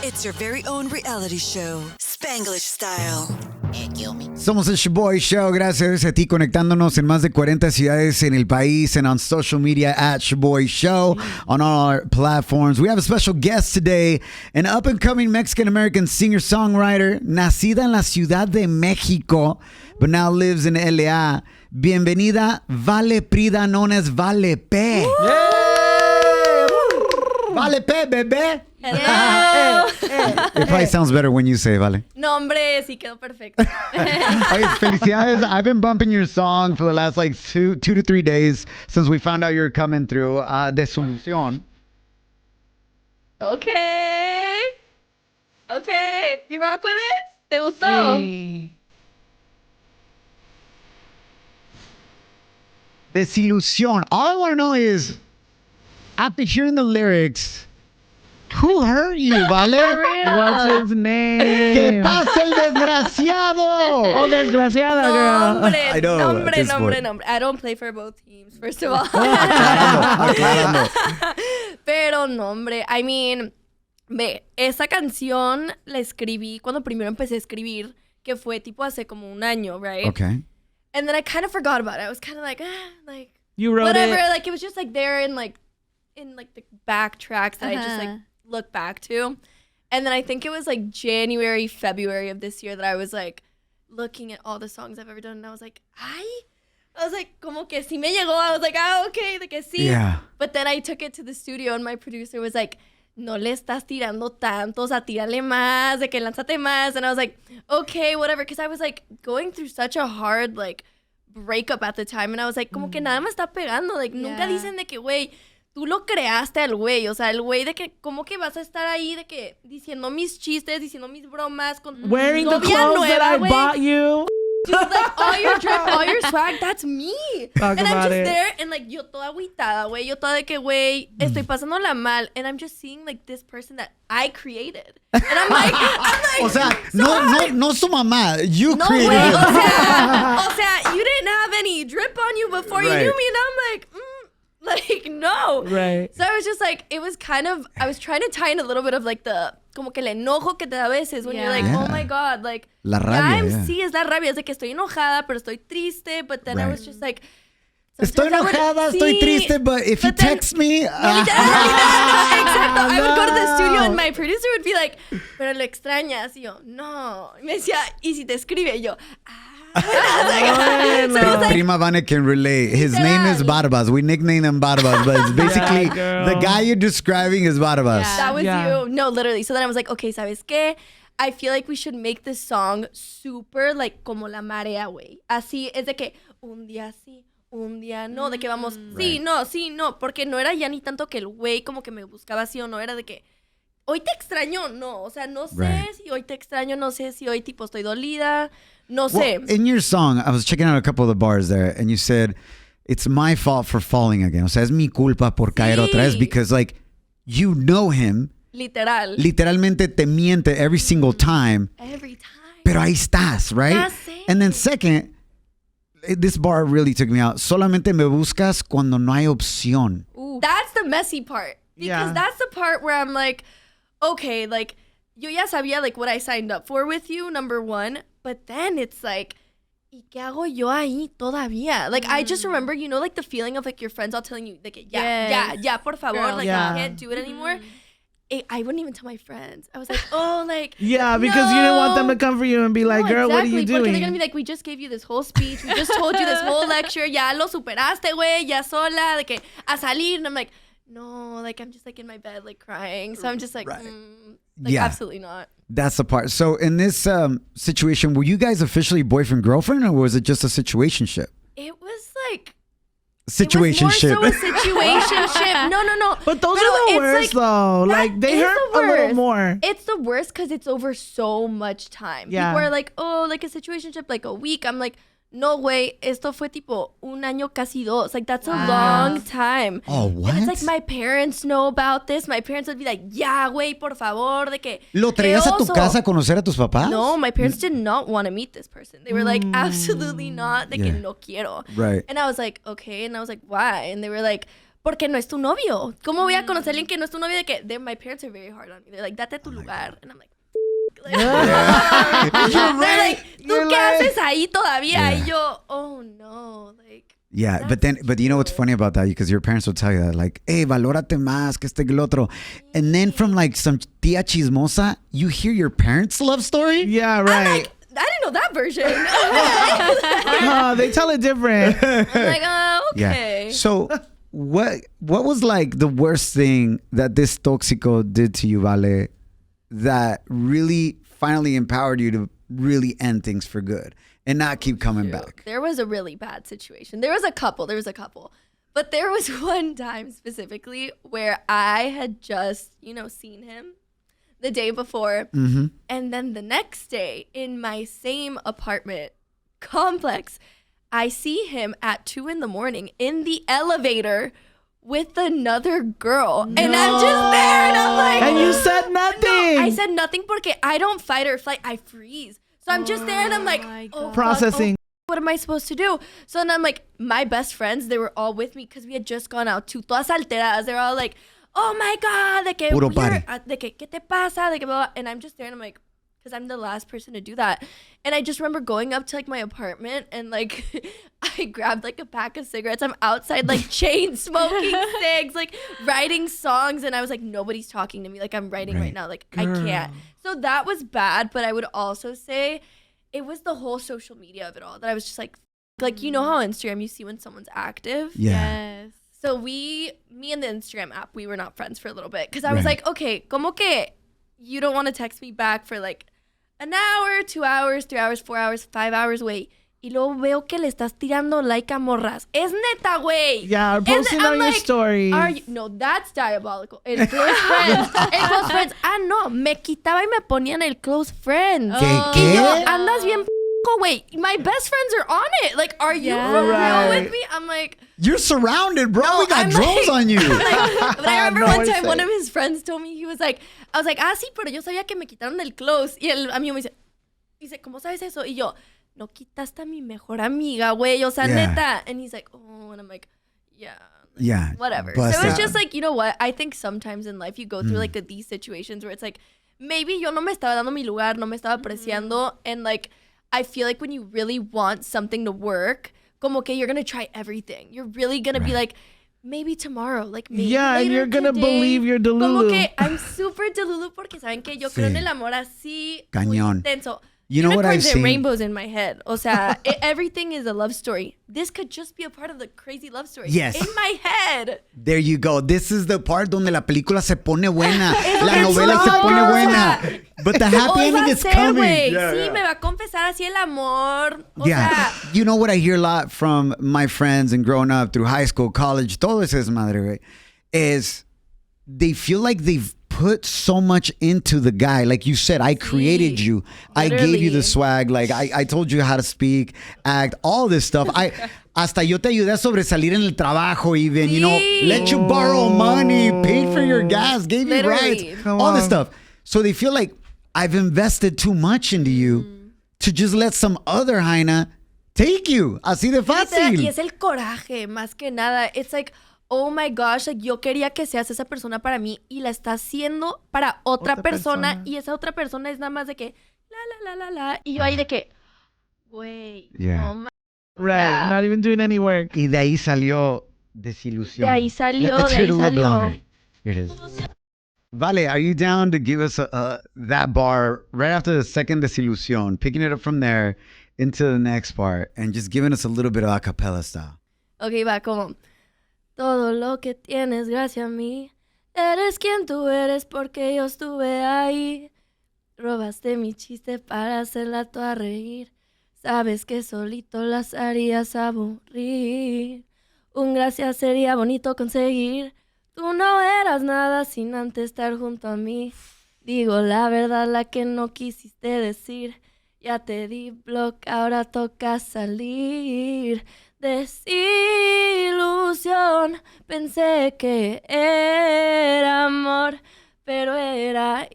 It's your very own reality show, Spanglish Style. Somos el Shoboy Show. Gracias a ti conectándonos en más de 40 ciudades en el país and on social media at Shoboy Show on all our platforms. We have a special guest today, an up-and-coming Mexican-American singer-songwriter, nacida en la Ciudad de México, but now lives in LA. Bienvenida, Vale Prida, known as Vale P. Vale P, bebé. Hello. It probably sounds better when you say Vale. No, hombre, sí quedó perfecto. Oye, felicidades. I've been bumping your song for the last like two to 3 days since we found out you're coming through. Desilusión. Okay. You rock with it? ¿Te gustó? Sí. Desilusión. All I want to know is, after hearing the lyrics, who hurt you, Vale? What's his name? ¿Qué pasa el desgraciado? Oh, desgraciada, girl. I know, at this point. Nombre. I don't play for both teams, first of all. Aclarando. Pero nombre, I mean, ve, esa canción la escribí cuando primero empecé a escribir, que fue tipo hace como un año, right? Okay. And then I kind of forgot about it. I was kind of like, You wrote whatever. it. Like it was just like there in the back tracks that I just like look back to. And then I think it was like January, February of this year that I was like looking at all the songs I've ever done, and I was like, I was like, como que sí me llegó. I was like, okay, de que sí. Yeah. But then I took it to the studio, and my producer was like, no le estás tirando tanto, o sea, tírale más, de que lánzate más. And I was like, okay, whatever. Because I was like going through such a hard like breakup at the time. And I was like, como que nada me está pegando. Like, nunca dicen de que, güey, tú lo creaste al güey. O sea, el güey de que, ¿cómo que vas a estar ahí de que diciendo mis chistes, diciendo mis bromas con Wearing the novia clothes nueva, that I güey? bought you. Dude, like, all your drip, all your swag, that's me. Talk and I'm about just it. there, and like, yo toda agüitada, güey. Yo toda de que, güey, estoy pasándola mal. And I'm just seeing like this person that I created. And I'm like, O sea, so no su mamá. You no, created güey, it. o sea, you didn't have any drip on you before you Right. knew me. And I'm like, no. Right. So I was just like, it was kind of, I was trying to tie in a little bit of like the, como que el enojo que te da a veces when you're like, Yeah. oh my God, like, La rabia, sí, es la rabia, es de que estoy enojada, pero estoy triste, but then I Right. was just like, Estoy sometimes I would- enojada, estoy sí, triste, but if you but then- text me... No, exacto. I would go to the studio and my producer would be like, pero lo extrañas. Y yo, no. Y me decía, ¿y si te escribe? Y yo, So it was like, Prima Vane can relate. His name is Barbas. We nickname him Barbas, but it's basically girl. the guy you're describing is Barbas. that was Yeah. you. No, literally. So then I was like, okay, ¿sabes qué? I feel like we should make this song super like como la marea, güey. Así es de que un día sí, un día no, de que vamos, sí, no, porque no era ya ni tanto que el güey como que me buscaba sí o no, era de que hoy te extraño, no, o sea, no sé Right. si hoy te extraño, no sé si hoy tipo estoy dolida, no Well, sé. in your song, I was checking out a couple of the bars there, and you said, it's my fault for falling again. O sea, es mi culpa por caer Sí. otra vez, because like, you know him, Literal. literalmente te miente every single time, Every time. pero ahí estás, right? Ya sé. And then second, this bar really took me out. Solamente me buscas cuando no hay opción. That's the messy part. Because Yeah. that's the part where I'm like, okay, like, yo ya sabía, like, what I signed up for with you, number one. But then it's like, ¿y qué hago yo ahí todavía? Like, I just remember, you know, like, the feeling of, like, your friends all telling you, like, ya, por favor. Girl, like, yeah. I can't do it anymore. I wouldn't even tell my friends. I was like, oh, like, Yeah, because you didn't want them to come for you and be like, no, girl, what are you exactly, porque they're gonna doing? be like, we just gave you this whole speech. We just told you this whole lecture. Ya lo superaste, güey. Ya sola. De que a salir. And I'm like, no, like, I'm just, like, in my bed, like, crying. So I'm just like, Right. like, Yeah. absolutely not. That's the part. So in this situation, were you guys officially boyfriend-girlfriend, or was it just a situationship? It was, like... Situationship. It was more so a situationship. No. But those Pero are the it's worst, like, though. that Like, they is hurt the a little worst. more. It's the worst because it's over so much time. Yeah. People are like, oh, like a situationship, like a week. I'm like, no, güey, esto fue tipo un año casi dos. Like, that's a long time. Oh, what? And it's like, my parents know about this. My parents would be like, ya, güey, por favor, de que... ¿Lo que traías a tu oso. casa a conocer a tus papás? No, my parents did not want to meet this person. They were like, absolutely not. De que Yeah. no quiero. Right. And I was like, okay. And I was like, why? And they were like, porque no es tu novio. ¿Cómo voy a conocer a alguien que no es tu novio? De que my parents are very hard on me. They're like, date tu lugar. And I'm like, You're they're like, ¿tú You're qué right. haces ahí todavía? Yeah. Y yo, oh no, like. Yeah, but you know what's funny about that? Because your parents will tell you that, like, hey, valórate más, que este que el otro. And then from like some tía chismosa, you hear your parents' love story? Yeah, I'm right. like, I didn't know that version. They tell it different. I'm like, oh, okay. Yeah. So what was like the worst thing that this tóxico did to you, Vale, that really finally empowered you to really end things for good and not keep coming back? There was a really bad situation. There was a couple. But there was one time specifically where I had just, seen him the day before. Mm-hmm. And then the next day in my same apartment complex, I see him at 2 a.m. in the elevator with another girl. And I'm just there and I'm like... And you said nothing. No, I said nothing porque I don't fight or flight. I freeze. So I'm just there and I'm like... Oh, Processing. what am I supposed to do? So then I'm like, my best friends, they were all with me because we had just gone out to todas alteradas. They're all like, oh my God, de que, Puro party. de que, ¿qué te pasa? De que, blah, blah. And I'm just there and I'm like, because I'm the last person to do that. And I just remember going up to like my apartment and like I grabbed like a pack of cigarettes. I'm outside like chain smoking cigs, like writing songs. And I was like, nobody's talking to me. Like I'm writing right now. Like I can't. So that was bad. But I would also say it was the whole social media of it all that I was just like, you know how on Instagram you see when someone's active? Yeah. Yes. So me and the Instagram app, we were not friends for a little bit. Because I was like, okay, como que you don't want to text me back for like an hour, 2 hours, 3 hours, 4 hours, 5 hours, güey. Y luego veo que le estás tirando like a morras. Es neta, güey. Yeah, posting on your stories. No, that's diabolical. En close friends. En close friends. Ah, no. Me quitaba y me ponía en el close friends. ¿Qué? Y yo, andas bien güey. My best friends are on it. Like, are you for real with me? I'm like... You're surrounded, bro. No, we got I'm drones like- on you. But I remember No, one I time say. one of his friends told me, I was like, sí, pero yo sabía que me quitaron el close. Y el amigo me dice, ¿cómo sabes eso? Y yo, no quitaste a mi mejor amiga, güey. O sea, Yeah. neta. And he's like, oh, and I'm like, yeah. Yeah. Whatever. Bust So it's out. just like, you know what? I think sometimes in life you go through like these situations where it's like, maybe yo no me estaba dando mi lugar, no me estaba apreciando. And like, I feel like when you really want something to work, como que you're going to try everything. You're really going to be like, maybe tomorrow, like maybe Yeah, and later you're gonna today. believe you're Como delulu. que I'm super delulu porque saben que yo creo en el amor así muy Cañón. intenso. You know what I've Unicorns and seen? rainbows in my head. O sea, everything is a love story. This could just be a part of the crazy love story. Yes. In my head. There you go. This is the part donde la película se pone buena. La que novela se no, pone o buena. sea, But the happy Hoy va ending a is ser, coming. güey. Sí, me va a confesar así el amor. O Yeah. sea, You know what I hear a lot from my friends and growing up through high school, college, todo eso es madre, güey, is they feel like they've put so much into the guy. Like you said, I created you. I gave you the Literally. swag. Like I told you how to speak, act, all this stuff. Hasta yo te ayudé a sobresalir en el trabajo even, you know, Sí. let you borrow money, paid for your gas, gave you Literally. rights, Come all this on. stuff. So they feel like I've invested too much into you to just let some other Jaina take you. Así de fácil. y es el coraje, más que nada. It's like, oh my gosh, like, yo quería que seas esa persona para mí y la está haciendo para otra persona. Y esa otra persona es nada más de que, la. Y yo ahí de que, güey, Yeah. no ma-". Right, not even doing any work. Y de ahí salió desilusión. De ahí salió, Let's de hear it ahí a little bit salió. longer. Here it is. Vale, are you down to give us that bar right after the second desilusión, picking it up from there into the next part and just giving us a little bit of a cappella style? Ok, va como, todo lo que tienes gracias a mí, eres quien tú eres porque yo estuve ahí. Robaste mi chiste para hacerla toda reír. Sabes que solito las harías aburrir. Un gracias sería bonito conseguir. Tú no eras nada sin antes estar junto a mí. Digo la verdad, la que no quisiste decir. Ya te di block, ahora toca salir. Desilusión, pensé que era amor, pero era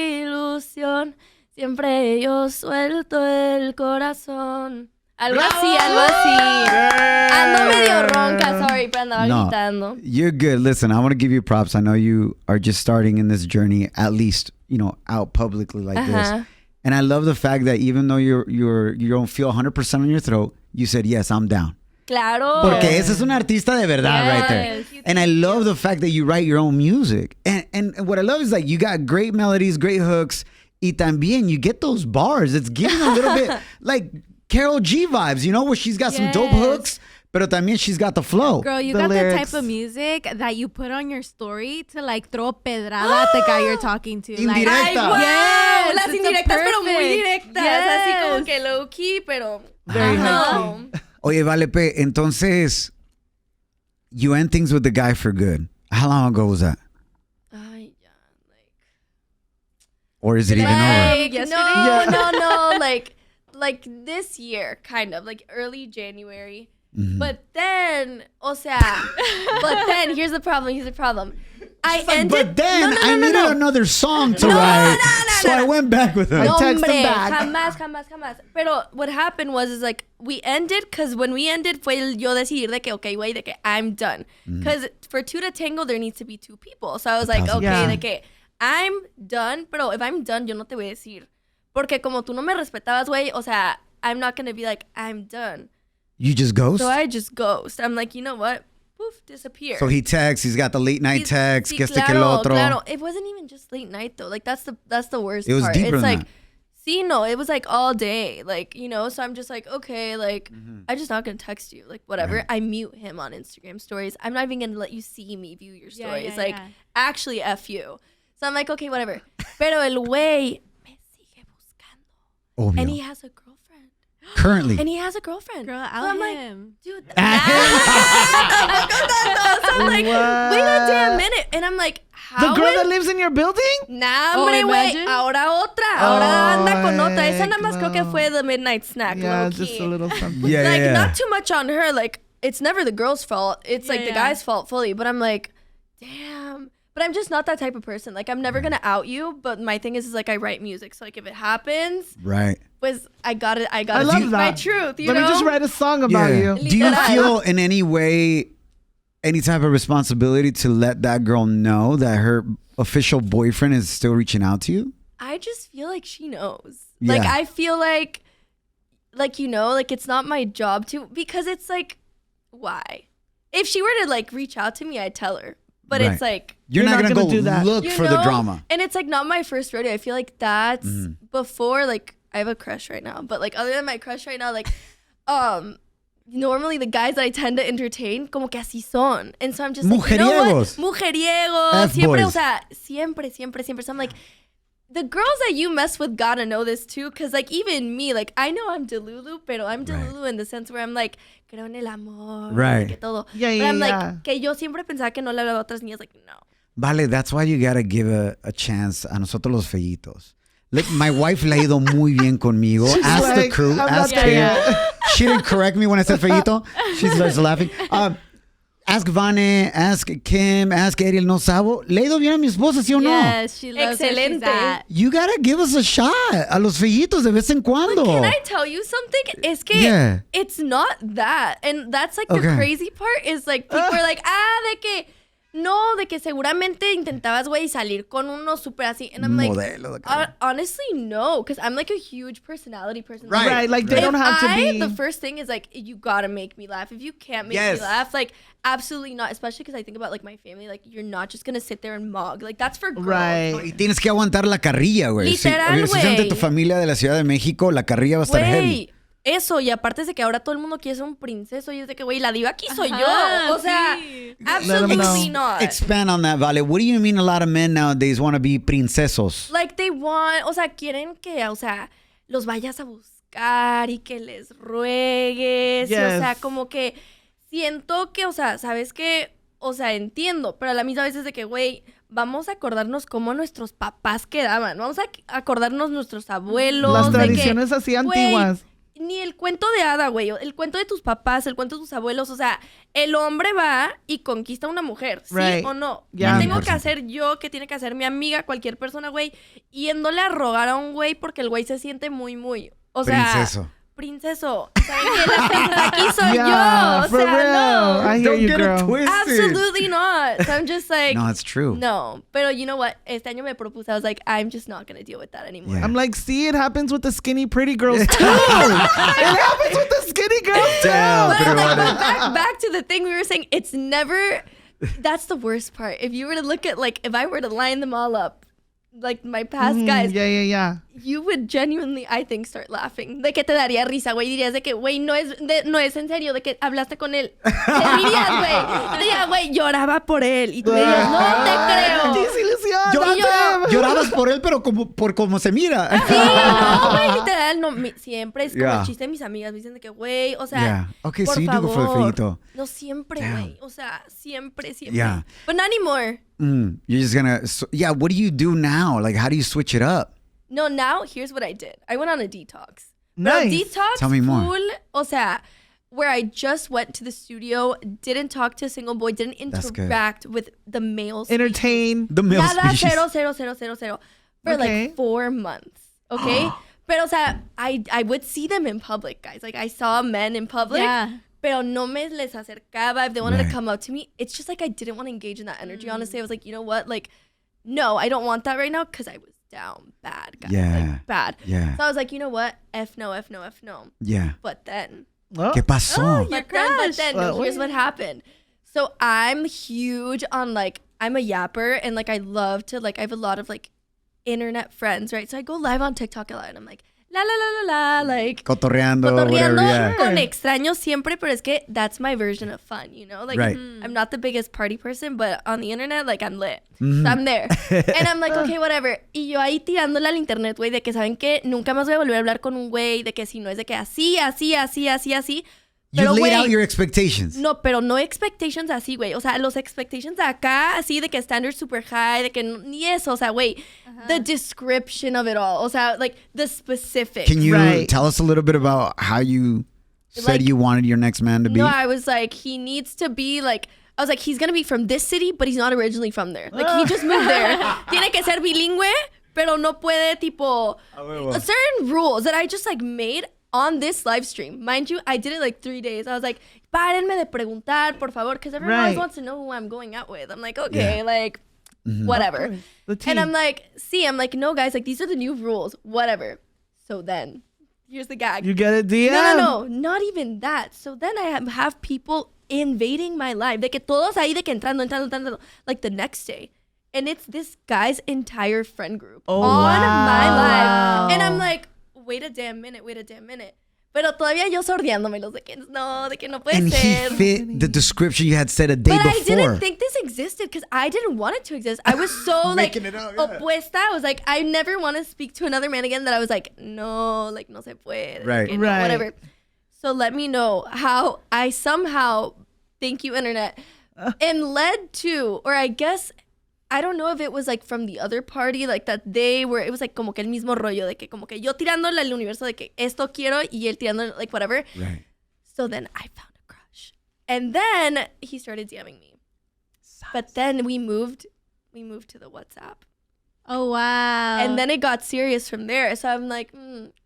ilusión. Siempre yo suelto el corazón. Algo así. Ando medio ronca, sorry, pero andaba gritando. You're good. Listen, I want to give you props. I know you are just starting in this journey, at least, out publicly like this. And I love the fact that even though you don't feel 100% on your throat, you said, yes, I'm down. Claro. Porque ese es un artista de verdad right there. And I love the fact that you write your own music. And what I love is like you got great melodies, great hooks. Y también you get those bars. It's giving a little bit like Karol G vibes, where she's got some dope hooks, pero también she's got the flow. Girl, you The got lyrics. the type of music that you put on your story to like throw a pedrada at the guy you're talking to. Like, Indirecta. Wow. Yes, Las it's indirectas, pero muy perfect. directas. Yes. Así como que low key, pero. Very No. high key. Oye, Vale, Pe, entonces, you end things with the guy for good. How long ago was that? Ay, ya, Or is it even over? like yesterday? no, like this year, kind of like early January. But then, here's the problem. I ended. But then No. I needed another song to write, so I went back with her. No, text him hombre, back. jamás. Pero what happened was like we ended because when we ended fue yo decidir de que okay, güey, de que I'm done. Because for two to tango there needs to be two people. So I was like, okay, Yeah. de que I'm done. Pero if I'm done, yo no te voy a decir. Porque como tú no me respetabas, güey, o sea, I'm not gonna be like I'm done. You just ghost? So I just ghost. I'm like, you know what? Poof, disappear. So he texts, he's got the late night text, Sí, que este que el otro. Claro. It wasn't even just late night though. Like that's the worst It was part. deeper It's than like, that. see, no, it was like all day. Like, so I'm just like, okay, like I'm just not gonna text you. Like whatever. Right. I mute him on Instagram stories. I'm not even gonna let you see me view your Yeah, stories. yeah, like yeah. actually F you. So I'm like, okay, whatever. Pero el güey me sigue buscando. Obvio. And he has a girlfriend. Currently. And he has a girlfriend. Girl, So out I'm like, him. dude, so I'm like, wait a damn minute. And I'm like, The how girl is that lives in your building? Nah, Oh, hombre, güey. imagine. Ahora otra. Ahora anda con Oh, otra. Esa nada más heck creo que no. fue the midnight snack. Yeah, low just key. a little something. yeah, Like, yeah. not too much on her. Like, it's never the girl's fault. It's like Yeah, the yeah. guy's fault fully. But I'm like, damn. But I'm just not that type of person. Like, I'm never going to out you. But my thing is like, I write music. So, like, if it happens, Right. pues, I got it. I It's love that. my truth, you Let know? me just write a song about you. Do you Literal. feel in any way any type of responsibility to let that girl know that her official boyfriend is still reaching out to you? I just feel like she knows. Yeah. Like, I feel like, like, it's not my job to, because it's like, why? If she were to, like, reach out to me, I'd tell her. But Right. it's like, You're You're not, not gonna gonna go do that. look you for the know? drama. And it's like not my first rodeo. I feel like that's Mm-hmm. before, like, I have a crush right now. But like, other than my crush right now, like, normally the guys that I tend to entertain, como que así son. And so I'm just like, you know Mujeriegos. what? Mujeriegos. F-boys. Siempre, o sea, siempre. So I'm like, the girls that you mess with gotta know this too. Cause like, even me, like, I know I'm delulu, pero I'm delulu in the sense where I'm like, creo en el amor. Right. Que todo. Yeah, But yeah, I'm yeah. like, que yo siempre pensaba que no le hablaba a otras niñas. Like, no. Vale, that's why you gotta give a chance a nosotros los fellitos. My wife le ha ido muy bien conmigo. She's Ask the like, crew. I'm not Ask there Kim. yet. She didn't correct me when I said fellito. She starts laughing. Ask Vane, ask Kim, ask Ariel No Sabo. ¿Le ha ido bien a mi esposa, sí o no? Yes, she loves where she's Excelente. at. You gotta give us a shot a los fellitos de vez en cuando. Can I tell you something? Es que Yeah. it's not that. And that's like the Okay. crazy part is like people are like, de que no, de que seguramente intentabas, güey, salir con uno súper así. And I'm like, Modelo de cara. honestly, no. Because I'm like a huge personality person. Right. Right, like they If don't have to I, be. the first thing is like, you gotta make me laugh. If you can't make Yes. me laugh, like, absolutely not. Especially because I think about like my family. Like, you're not just gonna sit there and mog. Like, that's for girls. Right. Y tienes que aguantar la carrilla, güey. Literal, si siente güey. tu familia de la Ciudad de México, la carrilla va a estar heavy. Güey, eso, y aparte es de que ahora todo el mundo quiere ser un princeso y es de que, güey, la diva aquí soy yo. Ajá, O sea, sí. absolutely Let 'em not. Expand on that, Vale. What do you mean a lot of men nowadays want to be princesos? Like, they want, o sea, quieren que, o sea, los vayas a buscar y que les ruegues. Y, o Yes. sea, como que siento que, o sea, ¿sabes qué? O sea, entiendo, pero a la misma vez es de que, güey, vamos a acordarnos cómo nuestros papás quedaban. Vamos a acordarnos nuestros abuelos. Las de que, tradiciones así güey, antiguas. Ni el cuento de hada, güey. El cuento de tus papás, el cuento de tus abuelos. O sea, el hombre va y conquista a una mujer. ¿Sí Right. o no? Yeah. ¿Qué tengo que 100%. hacer yo? ¿Qué tiene que hacer mi amiga? Cualquier persona, güey. Yéndole a rogar a un güey porque el güey se siente muy, muy... O sea... Princeso. princeso. ¿Saben qué? La princesa aquí soy Yeah, yo. O for sea, real. no. I hear Don't you, get girl. it twisted. Absolutely not. So I'm just like, No, it's true. no. Pero you know what? Este año me propuse. I was like, I'm just not going to deal with that anymore. Yeah. I'm like, see, it happens with the skinny pretty girls too. It happens with the skinny girls too. Damn, But pero like, vale. back to the thing we were saying. It's never. That's the worst part. If you were to look at like, if I were to line them all up, like my past guys, Yeah. you would genuinely, I think, start laughing. De que te daría risa, güey. Dirías de que, güey, no es en serio, de que hablaste con él. Te dirías, güey. Te dirías, güey, lloraba por él. Y tú dirías, no te creo. Desilusión. Llorabas por él, pero por cómo se mira. Sí, no, güey, literal, no, siempre es como Yeah. el chiste de mis amigas. Me dicen de que, güey, o sea, Yeah. Okay, por so you do go for the favor. feito. No siempre, Damn. güey. O sea, siempre. Yeah. But not anymore. You're just gonna, yeah, what do you do now? Like, how do you switch it up? No, now, here's what I did. I went on a detox. Nice. Pero detox Tell me more. full, o sea, where I just went to the studio, didn't talk to a single boy, didn't That's good. interact with the males. Entertain. The male Nada, species. cero. For Okay. like 4 months. Okay? Pero, o sea, I would see them in public, guys. Like, I saw men in public. Yeah. Pero no me les acercaba. If they wanted Right. to come up to me, it's just like I didn't want to engage in that energy. Honestly, I was like, you know what? Like, no, I don't want that right now because I was down bad, guys. Yeah. Like, bad. Yeah. So I was like, you know what? F no. Yeah. But then, Oh. ¿Qué pasó? but then, Well, here's what happened. So I'm huge on like, I'm a yapper and like I love to like, I have a lot of like internet friends, right? So I go live on TikTok a lot and I'm like, la, like, Cotorreando, whatever, cotorreando yeah. con extraños siempre, pero es que that's my version of fun, you know? Like, Right. I'm not the biggest party person, but on the internet, like, I'm lit. So I'm there. And I'm like, okay, whatever. Y yo ahí tirándola al internet, güey, de que, ¿saben qué? Nunca más voy a volver a hablar con un güey, de que si no es de que así. You Pero, laid güey, out your expectations. no, pero no expectations así, güey. O sea, los expectations de acá, así de que standards super high, de que ni eso. O sea, güey, the description of it all. O sea, like, the specifics. Can you Right. tell us a little bit about how you said Like- you wanted your next man to be? No, I was like, he needs to be like, I was like, he's gonna be from this city, but he's not originally from there. Like, he just moved there. Tiene que ser bilingüe, pero no puede, tipo, certain rules that I just like made on this live stream. Mind you, I did it like 3 days. I was like, párenme de preguntar, por favor, because everyone always Right. wants to know who I'm going out with. I'm like, okay, Yeah. like, whatever. The tea. And I'm like, I'm like, no, guys, like, these are the new rules, whatever. So then, here's the gag. You get a DM. No, not even that. So then I have people invading my life. De que todos ahí, de que entrando, like the next day. And it's this guy's entire friend group Oh, on my wow. life. And I'm like, wait a damn minute. Pero todavía yo sordeándomelos de que no puede And he ser. fit the description you had said a day But before. I didn't think this existed because I didn't want it to exist. I was so like Making it up, yeah. opuesta. I was like, I never want to speak to another man again. That I was like, no se puede. Right. que no, Right. Whatever. So let me know how I somehow, thank you internet, am led to, or I guess, I don't know if it was like from the other party, like that they were, it was like como que el mismo rollo, de que como que yo tirándole al universo de que esto quiero y él tirando like whatever. Right. So then I found a crush. And then he started DMing me. But then we moved to the WhatsApp. Oh, wow. And then it got serious from there. So I'm like,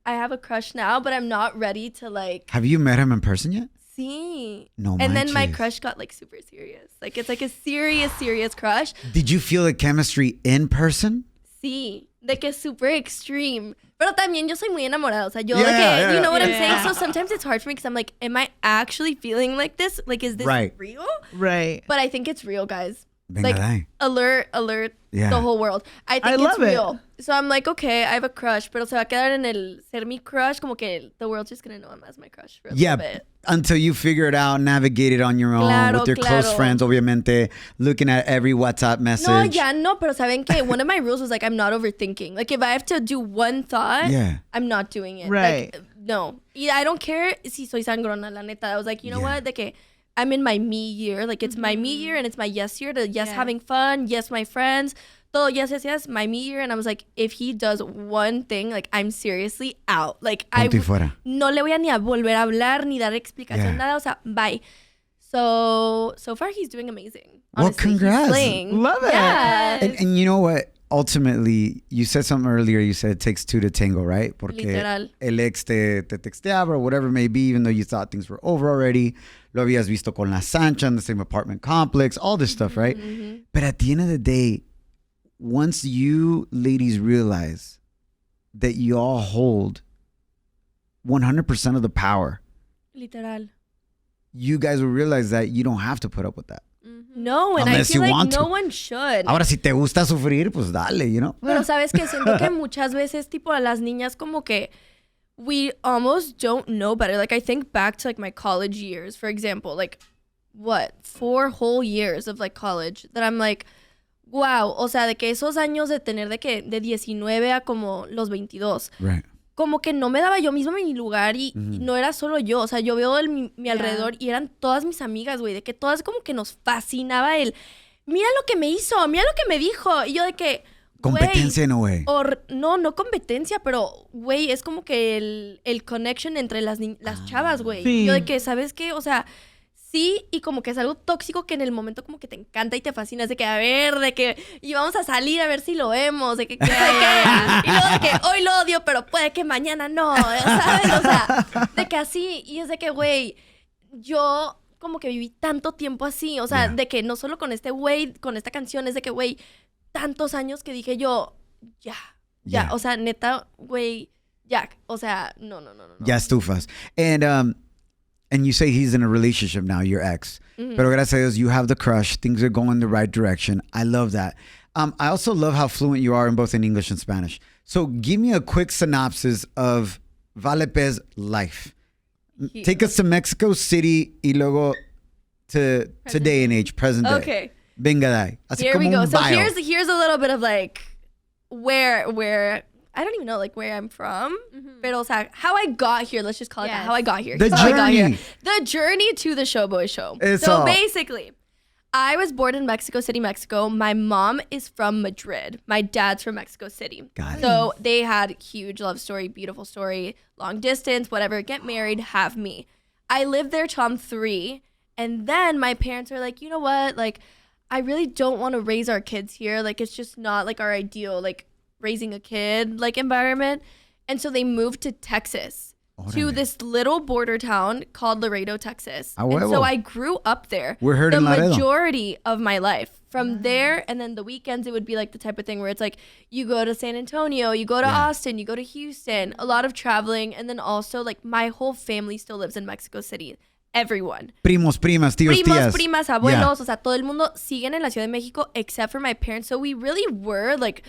I have a crush now, but I'm not ready to like Have you met him in person yet? see. No And then my manches. crush got like super serious. Like it's like a serious crush. Did you feel the chemistry in person? Sí. De que es super extreme. Pero también yo soy muy enamorada. O sea, yo Yeah, de que, yeah, you know what I'm yeah. saying? So sometimes it's hard for me because I'm like, am I actually feeling like this? Like, is this Right. real? Right. But I think it's real, guys. Venga, Like, dai. alert Yeah. the whole world. I think I it's love it. real. So I'm like, okay, I have a crush, pero se va a quedar en el ser mi crush, como que the world's just gonna know him as my crush for a Yeah, little bit. until you figure it out, navigate it on your own Claro, with your close claro. friends, obviamente, looking at every WhatsApp message. No, ya no, pero saben que one of my rules was like, I'm not overthinking. Like if I have to do one thought, Yeah. I'm not doing it. Right. Like, no. Y I don't care si soy sangrona, la neta. I was like, you know Yeah. what? De que I'm in my me year. Like it's my me year and it's my yes year. The yes Yeah. having fun, yes my friends. Todo yes, my me year. And I was like, if he does one thing, like I'm seriously out. Like Punto y fuera. no le voy a ni a volver a hablar ni dar explicación, Yeah. nada. O sea, bye. So far he's doing amazing. Well, Honestly, he's congrats. slaying. Love it. Yeah. And you know what? ultimately, you said something earlier. You said it takes two to tango, right? Porque Literal. el ex te texteaba or whatever it may be, even though you thought things were over already. Lo habías visto con la Sancha in the same apartment complex, all this stuff, right? But at the end of the day, once you ladies realize that you all hold 100% of the power, Literal. you guys will realize that you don't have to put up with that. No, and Unless I feel you like want no to. one should. Ahora, si te gusta sufrir, pues dale, you know? Pero sabes que siento que muchas veces, tipo, a las niñas como que we almost don't know better. Like, I think back to, like, my college years, for example. Like, what? 4 whole years of, like, college that I'm like, wow. O sea, de que esos años de tener de que de 19 a como los 22. Right. Como que no me daba yo misma mi lugar y no era solo yo. O sea, yo veo mi alrededor y eran todas mis amigas, güey. De que todas como que nos fascinaba el... Mira lo que me hizo, mira lo que me dijo. Y yo de que... Competencia en güey. No competencia, pero, güey, es como que el connection entre las chavas, güey. Sí. Yo de que, ¿sabes qué? O sea... Sí, y como que es algo tóxico que en el momento como que te encanta y te fascina. Es de que, a ver, de que... Y vamos a salir a ver si lo vemos. De que... y luego de que hoy lo odio, pero puede que mañana no. ¿Sabes? O sea, de que así. Y es de que, güey, yo como que viví tanto tiempo así. O sea, de que no solo con este güey, con esta canción. Es de que, güey, tantos años que dije yo... Ya. O sea, neta, güey, ya. O sea, no. Ya estufas. And you say he's in a relationship now, your ex. Pero gracias a Dios, you have the crush. Things are going the right direction. I love that. I also love how fluent you are in both in English and Spanish. So give me a quick synopsis of Vale's life. Take us to Mexico City y luego to today and age, present day. Okay. Venga dai. Así Here como we go. un So bio. here's a little bit of like where I don't even know like where I'm from. Pero o sea, how I got here, let's just call it that. How I got here. The Here's how I got here. journey. The journey to the Shoboy show. Eso. Basically, I was born in Mexico City, Mexico. My mom is from Madrid. My dad's from Mexico City. Got it. So they had huge love story, beautiful story, long distance, whatever. Get married, have me. I lived there till I'm 3. And then my parents are like, you know what? Like, I really don't want to raise our kids here. Like, it's just not like our ideal, like raising a kid, like environment. And so they moved to Texas, to this little border town called Laredo, Texas. A And huevo. so I grew up there. We're heard the in Laredo. majority of my life. From there, and then the weekends, it would be like the type of thing where it's like you go to San Antonio, you go to Austin, you go to Houston, a lot of traveling. And then also like my whole family still lives in Mexico City. Everyone. Primos, primas, tíos, Primos, tías. primas, abuelos, o sea, todo el mundo siguen en la Ciudad de México except for my parents. So we really were like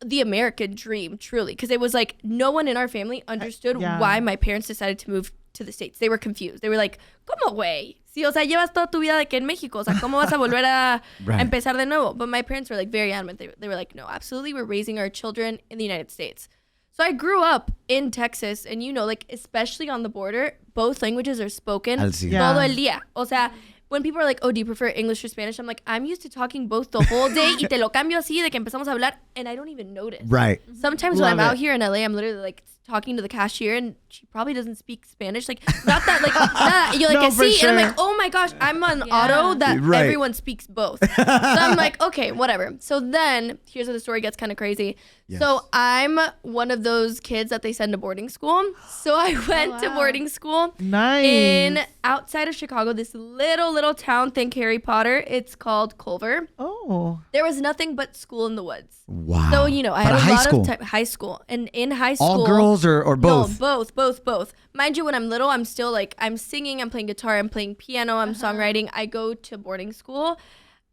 the American dream, truly. Because it was like no one in our family understood why my parents decided to move to the States. They were confused. They were like, ¿cómo, güey? Sí, o sea, llevas toda tu vida de que en México. O sea, ¿cómo vas a volver a empezar de nuevo? But my parents were like very adamant. They were like, no, absolutely. We're raising our children in the United States. So I grew up in Texas, and you know, like, especially on the border, both languages are spoken todo el día. O sea, when people are like, oh, do you prefer English or Spanish? I'm like, I'm used to talking both the whole day y te lo cambio así de que empezamos a hablar, and I don't even notice. Right. Sometimes when I'm out here in LA, I'm literally like talking to the cashier, and she probably doesn't speak Spanish. Like, not that, like, nada. Y yo like, No, que for sí. sure. And I'm like, oh my gosh, I'm on auto that everyone speaks both. So I'm like, okay, whatever. So then, here's where the story gets kind of crazy. Yes. So I'm one of those kids that they send to boarding school. So I went to boarding school in outside of Chicago, this little town, think Harry Potter. It's called Culver. Oh. There was nothing but school in the woods. Wow. So, you know, I But had a high lot school. of time. High school. And in high school. All girls or both? No, both. Mind you, when I'm little, I'm still like, I'm singing, I'm playing guitar, I'm playing piano, I'm songwriting. I go to boarding school.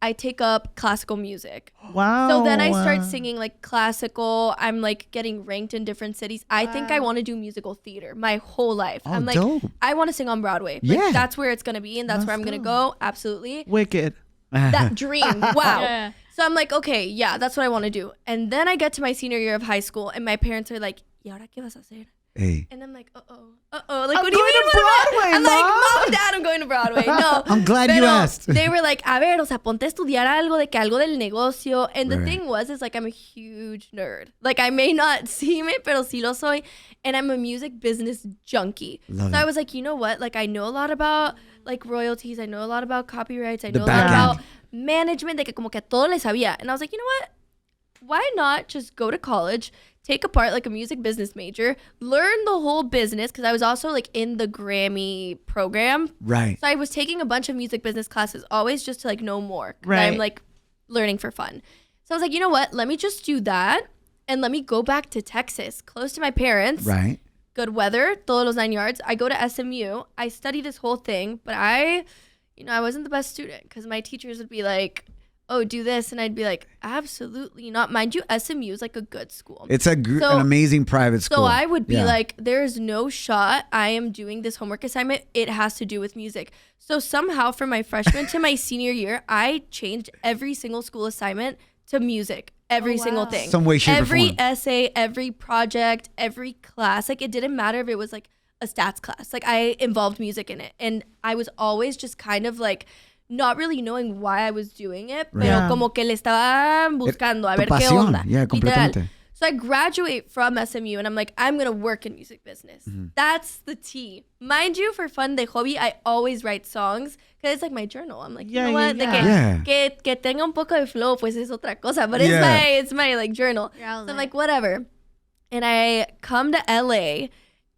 I take up classical music. Wow. So then I start singing like classical. I'm like getting ranked in different cities. I think I want to do musical theater my whole life. Oh, I'm like, dope. I want to sing on Broadway. Yeah. Like, that's where it's going to be, and that's where I'm going to go. Absolutely. Wicked. That dream. Wow. Yeah. So I'm like, okay, yeah, that's what I want to do. And then I get to my senior year of high school, and my parents are like, ¿y ahora qué vas a hacer? Hey. And I'm like, uh-oh. Like, I'm what do you going mean? to Broadway, I'm like, Mom. Mom, Dad, I'm going to Broadway. No. I'm glad you Pero asked. They were like, a ver, o sea, ponte a estudiar algo de que algo del negocio. And the Right. thing is like, I'm a huge nerd. Like, I may not seem it, pero sí lo soy. And I'm a music business junkie. Love so it. I was like, you know what? Like, I know a lot about, like, royalties. I know a lot about copyrights. I The know a back lot end. about management. De que como que a todo le sabía. And I was like, you know what? why not just go to college, take apart like a music business major, learn the whole business, because I was also like in the Grammy program. Right. So I was taking a bunch of music business classes, always just to like know more. 'Cause Right. I'm like learning for fun. So I was like, you know what? Let me just do that. And let me go back to Texas, close to my parents. Right. Good weather, todos los 9 yards. I go to SMU. I study this whole thing, but I wasn't the best student because my teachers would be like, oh, do this. And I'd be like, absolutely not. Mind you, SMU is like a good school. It's an amazing private school. So I would be like, there's no shot I am doing this homework assignment. It has to do with music. So somehow from my freshman to my senior year, I changed every single school assignment to music. Every single thing. Some way, shape, or every form. essay, every project, every class. Like, it didn't matter if it was like a stats class. Like, I involved music in it. And I was always just kind of like not really knowing why I was doing it. Pero Yeah. como que le estaba buscando a Tu ver qué pasión. onda. Yeah, Literal. completamente. So I graduate from SMU and I'm like, I'm going to work in music business. Mm-hmm. That's the T. Mind you, for fun de hobby, I always write songs because it's like my journal. I'm like, Yeah, you know yeah, what? De yeah. que tenga un poco de flow, pues es otra cosa. But Yeah. it's my like journal. Your So I'm outlet. like, whatever. And I come to LA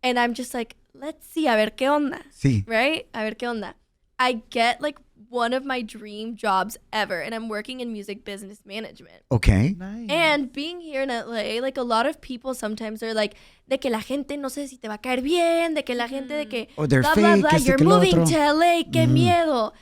and I'm just like, let's see, a ver qué onda. Sí. Right? A ver qué onda. I get like one of my dream jobs ever and I'm working in music business management. Okay. Nice. And being here in LA, like a lot of people sometimes are like, de que la gente no sé si te va a caer bien, de que la gente de que Oh, they're blah, blah, fake, blah, este you're que lo moving otro. to LA, qué miedo.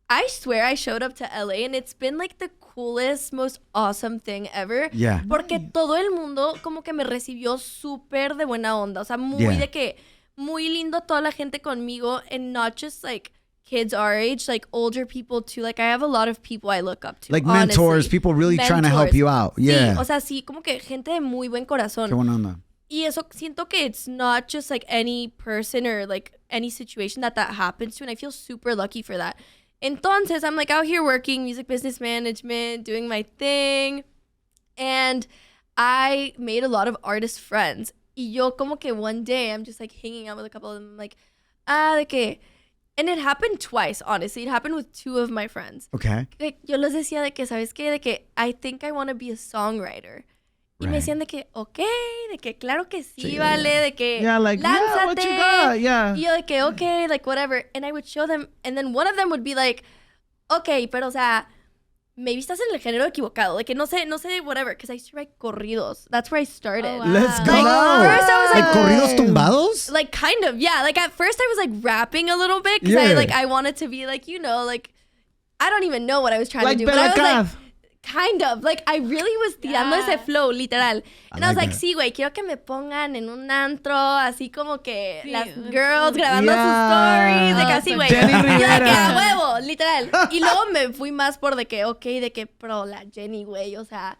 I swear I showed up to LA and it's been like the coolest, most awesome thing ever. Yeah. Porque todo el mundo como que me recibió súper de buena onda. O sea, muy Yeah. de que, muy lindo toda la gente conmigo and not just like kids our age, like older people too. Like I have a lot of people I look up to. Like honestly. mentors, people really trying to help you out. Yeah. Sí, o sea, sí, como que gente de muy buen corazón. Qué buena onda. Y eso siento que it's not just like any person or like any situation that happens to. And I feel super lucky for that. Entonces, I'm like out here working music business management, doing my thing. And I made a lot of artist friends. Y yo como que one day, I'm just like hanging out with a couple of them. I'm like, de que... And it happened twice, honestly. It happened with two of my friends. Okay. Que yo les decía de que, ¿sabes qué? De que I think I want to be a songwriter. Y me Right. decían de que, ok, de que claro que sí, vale, de que Yeah, like, yeah, what you got? Yeah. Y yo de que, ok, like whatever. And I would show them, and then one of them would be like, ok, pero o sea, maybe estás en el género equivocado. Like, no sé, whatever. Because I used to write corridos. That's where I started. Oh, wow. Let's go. Like, first I was Like corridos tumbados? like kind of, yeah. Like at first I was like rapping a little bit because Yeah. I wanted to be like, you know, like I don't even know what I was trying Like to do. But I was like, Belacaz. kind of. Like I really was tirando Yeah. ese flow, literal. And I was like like, that. sí, güey, quiero que me pongan en un antro, así como que Sí. las girls grabando Yeah. sus stories, de que así, güey. Jenny Y de que Rivera. a huevo, literal. Y luego me fui más por de que, ok, de que, pero la Jenny, güey, o sea,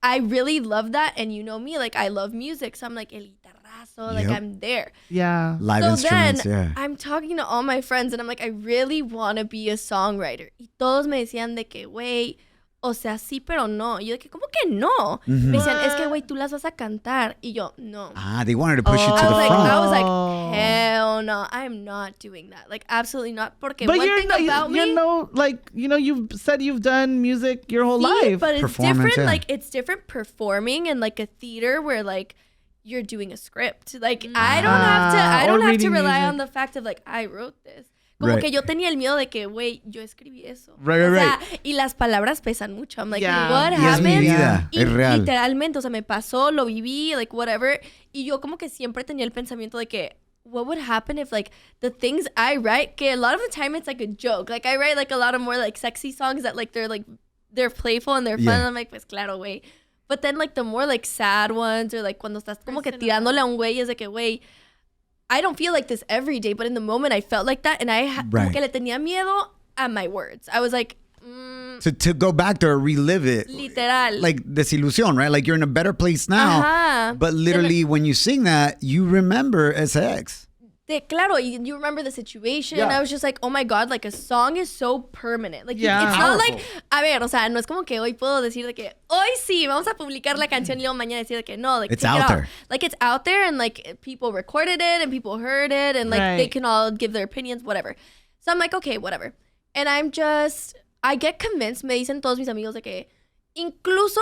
I really love that. And you know me, like I love music. So I'm like, el guitarrazo, like Yep. I'm there. Yeah. Live So instruments, then yeah. I'm talking to all my friends and I'm like, I really want to be a songwriter. Y todos me decían de que, güey, o sea, sí, pero no. Y yo de que, ¿cómo que no? Me decían, es que, güey, tú las vas a cantar. Y yo, no. Ah, they wanted to push you to I the was like, front. I was like, Oh. hell no, I'm not doing that. Like, absolutely not. Porque But one you're thing not, about me, you know, like, you know, you've said you've done music your whole see, life. but it's Performance, different. yeah. Like, it's different performing in like a theater where like you're doing a script. Like, I don't have to. I or don't have to reading rely music. on the fact of like I wrote this. Como Right. que yo tenía el miedo de que, güey, yo escribí eso. Right, O right, sea, y las palabras pesan mucho. I'm like, Yeah. what Y es mi happened? vida, Y es real. literalmente, o sea, me pasó, lo viví, like, whatever. Y yo como que siempre tenía el pensamiento de que, what would happen if, like, the things I write, que a lot of the time it's like a joke. Like, I write, like, a lot of more, like, sexy songs that, like, they're playful and they're fun. Yeah. And I'm like, pues, claro, güey. But then, like, the more, like, sad ones or, like, cuando estás como que tirándole a un güey, es de que, güey, I don't feel like this every day, but in the moment I felt like that, and como Right. que le tenía miedo a my words. I was like, To go back there, relive it. literal. Like desilusión, right? Like you're in a better place now. Ajá. But literally, when you sing that, you remember ese ex. Claro, you remember the situation. Yeah. I was just like, oh my God, like a song is so permanent. Like, Yeah. it's not like, a ver, o sea, no es como que hoy puedo decir de que, hoy sí, vamos a publicar la canción y luego mañana decir de que no, like, It's take it out off. there. Like, it's out there and like people recorded it and people heard it and like they Right. can all give their opinions, whatever. So I'm like, okay, whatever. And I get convinced, me dicen todos mis amigos de que incluso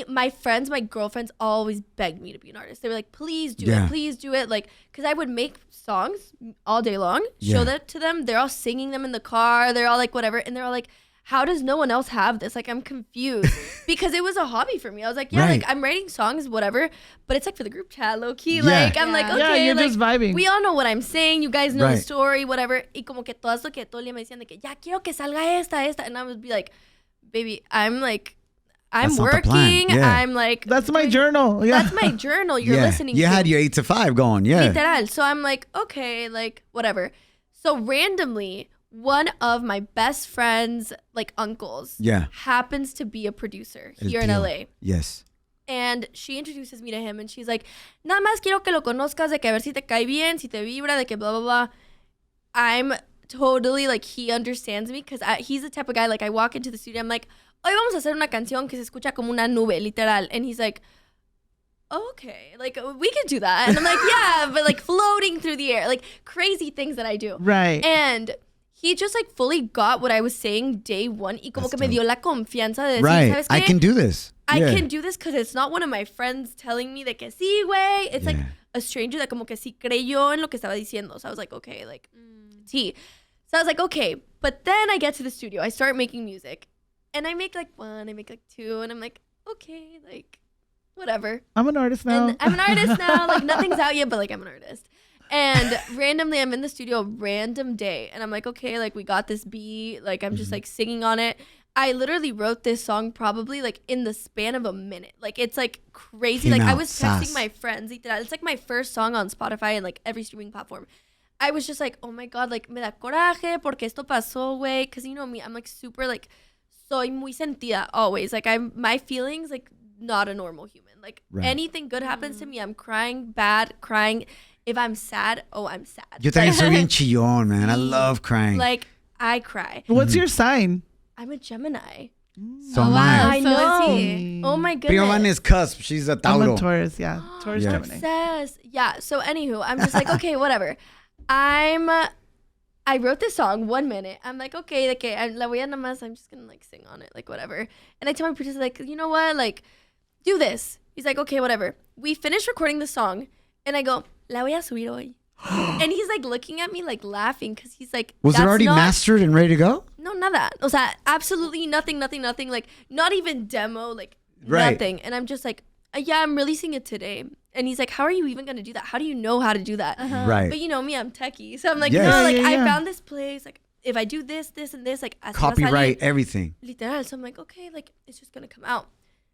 my friends, my girlfriends always begged me to be an artist. They were like, please do Yeah. it. Please do it. Like, because I would make songs all day long, show that to them. They're all singing them in the car. They're all like, whatever. And they're all like, how does no one else have this? Like, I'm confused because it was a hobby for me. I was like, yeah, Right. like I'm writing songs, whatever, but it's like for the group chat, low key. Yeah. Like, I'm like, Yeah. okay, Yeah, you're like, just vibing. we all know what I'm saying. You guys know Right. the story, whatever. Y como que todas lo que todo el día me decían de que ya quiero que salga esta. And I would be like, baby, I'm That's not the plan. working. Yeah. I'm like, That's my journal. Yeah. that's my journal. You're listening You to. had your 8 to 5 going. Yeah. Literal. So I'm like, okay, like whatever. So randomly, one of my best friends, like uncles, happens to be a producer here in LA. Yes. And she introduces me to him and she's like, nada más quiero que lo conozcas, de que a ver si te cae bien, si te vibra, de que blah, blah, blah. I'm totally like, he understands me because he's the type of guy, like I walk into the studio, I'm like, hoy vamos a hacer una canción que se escucha como una nube, literal. And he's like, oh, okay, like we can do that. And I'm like, yeah, but like floating through the air, like crazy things that I do. Right. And he just like fully got what I was saying day one. Y como That's que me dio la confianza de decir, Right. ¿sabes I qué? can do this. I Yeah. can do this because it's not one of my friends telling me de que sí, güey. It's like Yeah. a stranger that como que sí creyó en lo que estaba diciendo. So I was like, okay, like, sí. So I was like, okay. But then I get to the studio. I start making music. And I make like one, I make like two. And I'm like, okay, like, whatever. I'm an artist now. And I'm an artist now. Like, nothing's out yet, but like, I'm an artist. And randomly, I'm in the studio, random day. And I'm like, okay, like, we got this beat. Like, I'm just like singing on it. I literally wrote this song probably like in the span of a minute. Like, it's like crazy. Came Like, I out was texting fast. my friends. Literal. It's like my first song on Spotify and like every streaming platform. I was just like, oh my God, like, me da coraje porque esto pasó, güey. Because you know me, I'm like super like, soy muy sentida always. Like, my feelings, like, not a normal human. Like, Right. anything good happens to me, I'm crying, bad, crying. If I'm sad, oh, I'm sad. Yo también soy bien chillón, man. I love crying. Like, I cry. What's your sign? I'm a Gemini. so Oh, am wow. I So know. is he. Oh my Prima goodness. mine is cusp. She's a I'm Tauro. a Taurus. Yeah. Taurus Yeah. Gemini. Obsessed. Yeah. So anywho, I'm just like, okay, whatever. I wrote this song 1 minute. I'm like, okay, la voy a nada más, I'm just gonna like sing on it, like whatever. And I tell my producer, like, you know what, like, do this. He's like, okay, whatever. We finished recording the song, and I go, la voy a subir hoy. And he's like looking at me like laughing because he's like, Was it "That's already not- mastered and ready to go? No, nada. O sea, absolutely nothing. Like, not even demo, like, Right. nothing. And I'm just like, yeah, I'm releasing it today. And he's like, how are you even going to do that? How do you know how to do that? Right. But you know me, I'm techie. So I'm like, Yes. no, Yeah, like, yeah, I yeah. found this place. Like, if I do this, this, and this, like, así va a Copyright salir. everything. Literal. So I'm like, okay, like, it's just going to come out.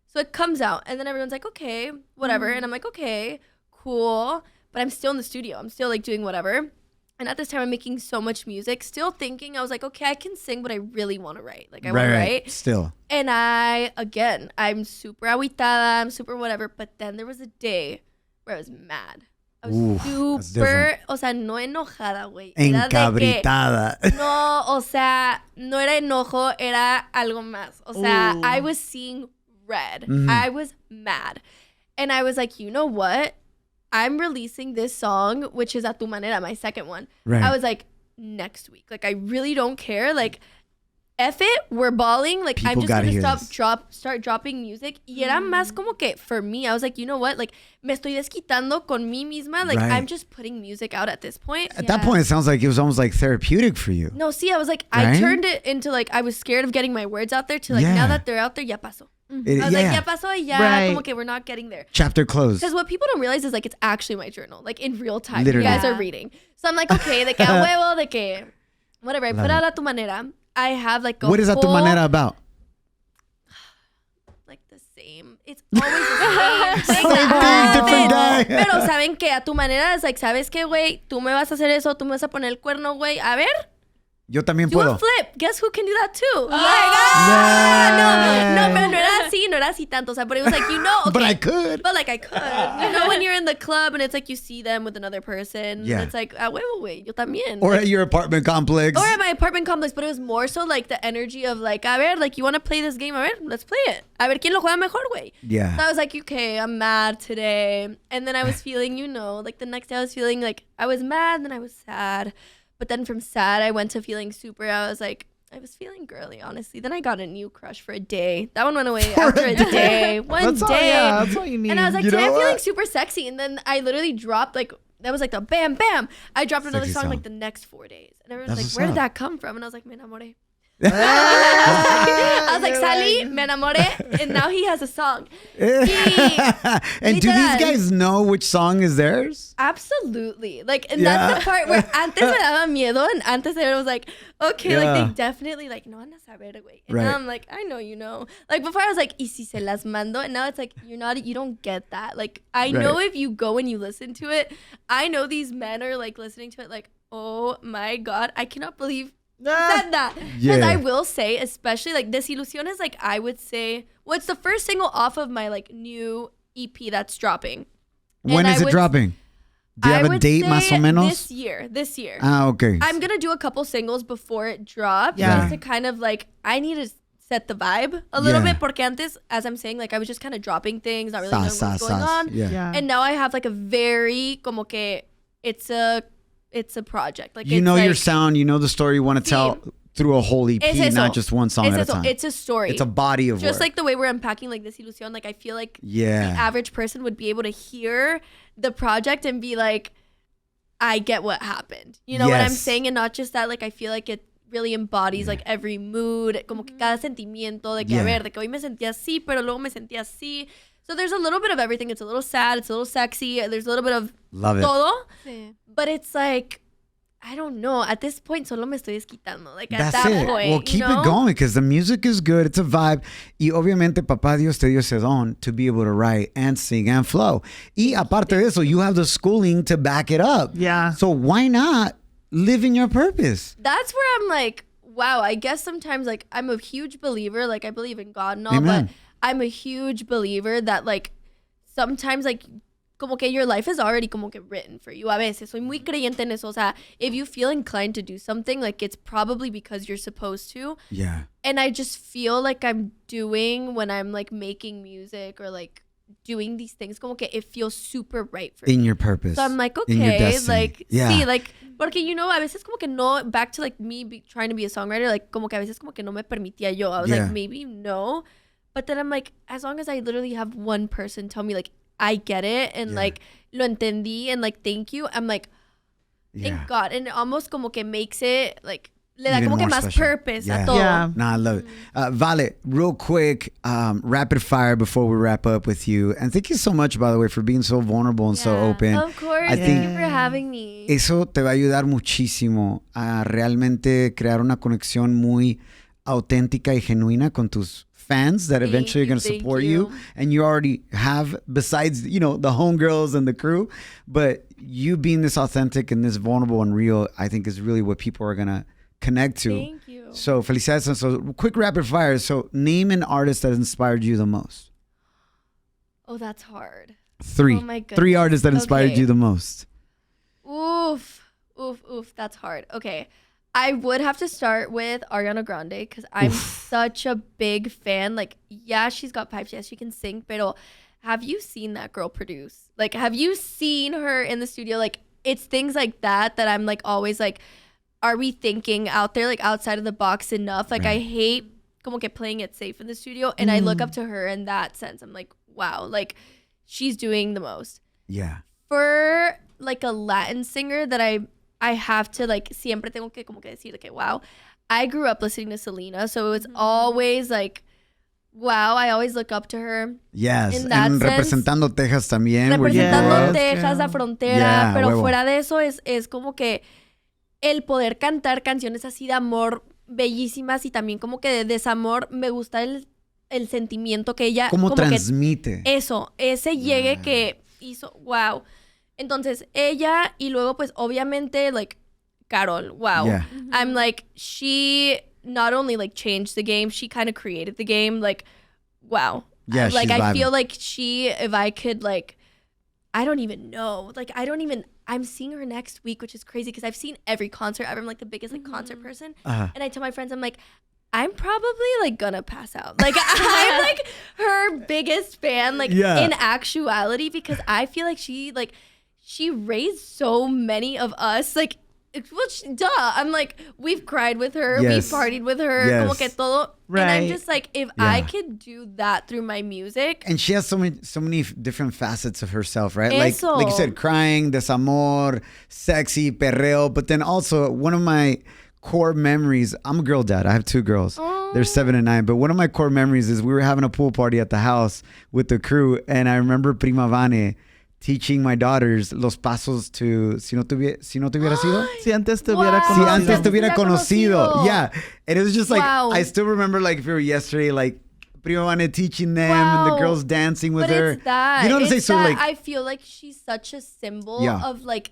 So it comes out. And then everyone's like, okay, whatever. And I'm like, okay, cool. But I'm still in the studio. I'm still, like, doing whatever. And at this time, I'm making so much music. Still thinking, I was like, okay, I can sing, but I really want to write. Like, I want to write. Still. And I'm super aguitada, I'm super whatever. But then there was a day where I was mad. I was Ooh, that's super, different. o sea, no enojada, güey. Era de que, Encabritada. no, o sea, no era enojo, era algo más. O sea, I was seeing red. I was mad. And I was like, you know what? I'm releasing this song, which is A Tu Manera, my second one. Right. I was like, next week. Like, I really don't care. Like, F it, we're balling. Like, I'm People just gotta going hear to start dropping music. Y era más como que, for me, I was like, you know what? Like, me estoy desquitando con mí misma. Like, Right. I'm just putting music out at this point. At that point, it sounds like it was almost like therapeutic for you. No, see, I was like, Right? I turned it into like, I was scared of getting my words out there to like, Yeah. now that they're out there, ya pasó. It- I was like, yeah. ya pasó, ya, Right. como que we're not getting there. Chapter closed. Because what people don't realize is like, it's actually my journal, like in real time. Literally. You guys Yeah. are reading. So I'm like, okay, de que a huevo, de que, whatever. I put out A Tu Manera. I have like a What is A Tu whole- Manera about? Like the same. It's always the same. Same thing, different guy. Pero saben que A Tu Manera es like, ¿sabes qué, güey? Tú me vas a hacer eso, tú me vas a poner el cuerno, güey. A ver, Yo también do puedo. a flip. Guess who can do that too? Like, no, pero no era así tanto. O sea, but it was like, you know, okay. But I could. But like I could. You know, when you're in the club and it's like you see them with another person. Yeah. It's like, ah, huevo, güey, yo también. Or at your apartment complex. Or at my apartment complex, but it was more so like the energy of like, a ver, like you want to play this game, a ver, let's play it. A ver quién lo juega mejor, güey. Yeah. So I was like, okay, I'm mad today. And then I was feeling, you know, like the next day I was feeling like I was mad, then I was sad. But then from sad, I went to feeling super, I was like, I was feeling girly, honestly. Then I got a new crush for a day. That one went away after a day. One day. That's all you need. And I was like, You today know I'm feeling what? super sexy. And then I literally dropped like, that was like the bam, bam. I dropped another Sexy song song. like the next 4 days. And everyone's That's like, where what's did up. that come from? And I was like, me enamoré. I was like, Sally, me enamoré. And now he has a song. And do these Literal. guys know which song is theirs? Absolutely. Like, and Yeah. that's the part where antes me daba miedo and antes it was like, okay, like Yeah. they definitely like, no van a saber, güey. And Right. now I'm like, I know you know. Like before I was like, y si se las mando? And now it's like, you don't get that. Like, I know Right. if you go and you listen to it, I know these men are like listening to it like, oh my God, I cannot believe you said that. Because Yeah. I will say, especially like Desilusión is like, I would say, what's the first single off of my like new EP that's dropping. When And is I it would- dropping? Do you I have a would date, más say o menos? This year. Ah, okay. I'm gonna do a couple singles before it drops, Yeah. just to kind of like, I need to set the vibe a little Yeah. bit, porque antes, as I'm saying, like I was just kind of dropping things, not really knowing Sas, what's going sas. on. Yeah. Yeah. And now I have like a very, como que, it's a project. Like You it's know like, your sound, you know the story you want to tell through a whole EP, Es eso. not just one song it's at a eso. time. It's a story. It's a body of Just work. like the way we're unpacking like Desilusión, like I feel like Yeah. the average person would be able to hear the project and be like, I get what happened. You know what I'm Yes. saying? And not just that, like I feel like it really embodies like every mood, como que cada sentimiento, de que Yeah. a ver, de que hoy me sentí así, pero luego me sentí así. So there's a little bit of everything. It's a little sad, it's a little sexy, there's a little bit of Love it. todo. Sí. But it's like, I don't know. At this point, solo me estoy desquitando. Like at That's that it. point, Well, you keep know? it going because the music is good. It's a vibe. Y obviamente, Papá Dios te dio ese don to be able to write and sing and flow. Y aparte de eso, you have the schooling to back it up. Yeah. So why not live in your purpose? That's where I'm like, wow, I guess sometimes like I'm a huge believer, like I believe in God and all, Amen. but I'm a huge believer that like sometimes like como que your life is already como que written for you. A veces soy muy creyente en eso. O sea, if you feel inclined to do something, like it's probably because you're supposed to. Yeah. And I just feel like I'm doing when I'm like making music or like doing these things, como que it feels super right for me. In your purpose. So I'm like, In your okay, destiny. like, Yeah. sí, like, porque, you know, a veces como que no, back to like me trying to be a songwriter, like, como que a veces como que no me permitía yo. I was Yeah. like, maybe no. But then I'm like, as long as I literally have one person tell me, like, I get it, and Yeah. like, lo entendí, and like, thank you, I'm like, thank Yeah. God. And it almost como que makes it, like, le da Even como que more más special. purpose Yeah. a todo. Yeah. No, I love it. Vale, real quick, rapid fire before we wrap up with you. And thank you so much, by the way, for being so vulnerable and so Yeah. open. Of course, I thank think you for having me. eso te va a ayudar muchísimo a realmente crear una conexión muy auténtica y genuina con tus fans that Thank eventually are you, going to thank support you. you. And you already have, besides, you know, the homegirls and the crew, but you being this authentic and this vulnerable and real, I think is really what people are going to connect to. Thank you. So, felicidades. So, quick rapid fire. So, name an artist that inspired you the most. Oh, that's hard. Three. Oh my goodness. 3 artists that inspired Okay. you the most. Oof. That's hard. Okay. I would have to start with Ariana Grande because I'm such a big fan. Like, yeah, she's got pipes. Yes, she can sing. Pero have you seen that girl produce? Like, have you seen her in the studio? Like, it's things like that that I'm like always like, are we thinking out there, like outside of the box enough? Like, I hate como que playing it safe in the studio. And I look up to her in that sense. I'm like, wow, like she's doing the most. Yeah. For like a Latin singer that I have to like siempre tengo que como que decir que wow, I grew up listening to Selena, so it was always like wow, I always look up to her. Yes. In that and sense, representando Texas también. where you Representando grew up. Texas, la Yeah. frontera, Yeah, pero huevo. fuera de eso es como que el poder cantar canciones así de amor bellísimas y también como que de desamor, me gusta el sentimiento que ella ¿Cómo como que transmite? ese llegue que hizo, wow. Entonces, ella y luego pues obviamente like Carol, wow. Yeah. I'm like, she not only like changed the game, she kind of created the game, like wow. Yeah, Like she's I feel vibing. like if I could like, I don't even know. Like I'm seeing her next week, which is crazy because I've seen every concert ever. I'm like the biggest like concert person. Uh-huh. And I tell my friends, I'm like, I'm probably like gonna pass out. Like I'm like her biggest fan, like Yeah. in actuality, because I feel like she raised so many of us like Duh. I'm like, we've cried with her. Yes. We've partied with her. Yes. Como que todo. And I'm Right. just like, if I could do that through my music. And she has so many different facets of herself, right? Eso. Like you said, crying, desamor, sexy, perreo. But then also one of my core memories, I'm a girl dad. I have 2 girls. They're 7 and 9. But one of my core memories is we were having a pool party at the house with the crew. And I remember Prima Vane teaching my daughters los pasos to Si no te hubiera sido. Si antes te hubiera Wow. Si conocido. antes te hubiera conocido. Yeah. And it was just like, Wow. I still remember like if it were yesterday, like Prima Vane teaching them and the Wow. girls dancing with But her. it's that. You know what I'm saying? It's So that like, I feel like she's such a symbol Yeah. of like